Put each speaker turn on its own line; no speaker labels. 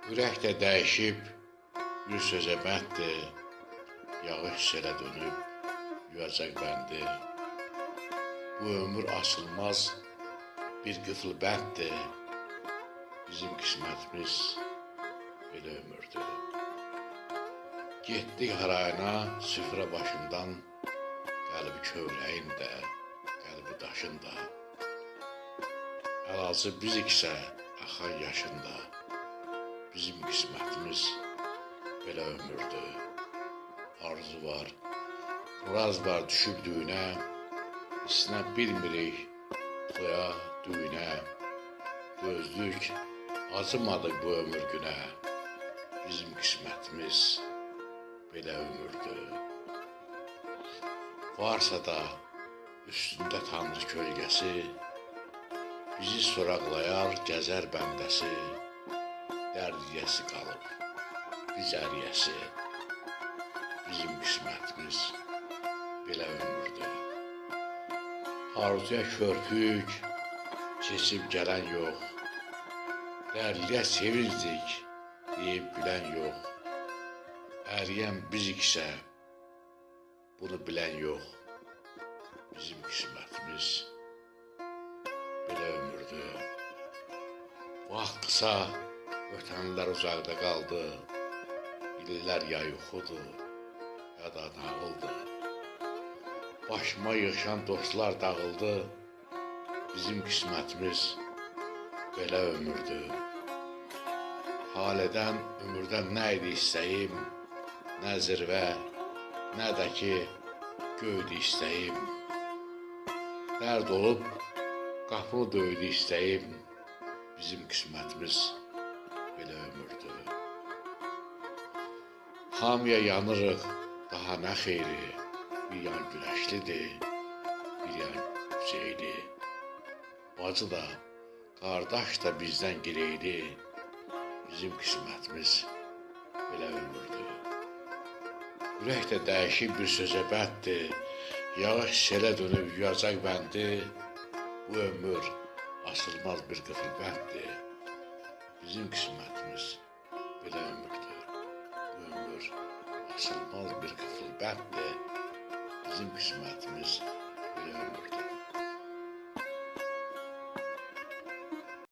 Ürək də dəyişib, bir sözə bənddir, yağış selə dönüb, yuyacaq bəndi. Bu ömür açılmaz bir qıfıl bənddir, bizim qismətimiz belə ömürdür. Getdik harayına, süfrə başından, qəlbi kövrəyin də, qəlbi daşın da. Əlacı biz iksə, axan yaşında, bizim qismətimiz belə ömürdür. Arzu var, muraz var düşüb düyünə, İstinə bilmirik toya, düyünə. Dözdük, acımadıq bu ömür günə, bizim qismətimiz belə ömürdür. Varsa da üstündə Tanrı kölgəsi, bizi soraqlayar gəzər bəndəsi, dərdiyəsi qalıb, biz əriyəsi, bizim qismətimiz belə ömürdür. Arzuya körpük, keçib gələn yox, dərliyə sevirdik, deyib bilən yox, əriyən biz iksə, bunu bilən yox, bizim qismətimiz belə ömürdür. Vaxt qısa, ötənlər uzaqda qaldı, illər ya yuxudur, ya da nağıldır. Başıma yığışan dostlar dağıldı, bizim qismətimiz belə ömürdür. Halədən, ömürdən nə idi istəyim, nə zirvə, nə də ki, göydü istəyim. Dərd olub, qapını döydü istəyim, bizim qismətimiz belə ömürdür. Hamıya yanırıq, daha nə xeyri, bir yan güləşlidir, bir yan yüksəkli. Bacı da, qardaş da bizdən girəyli, bizim qismətimiz belə ömürdür. Ürək də dəyişib bir sözə bənddir, yağış selə dönüb yuyacaq bəndi, bu ömür açılmaz bir qıfıl bənddir, bizim qismətimiz belə ömürdür. Bu ömür açılmaz bir qıfıl bənddir, bizim qismətimiz belə ömürdür.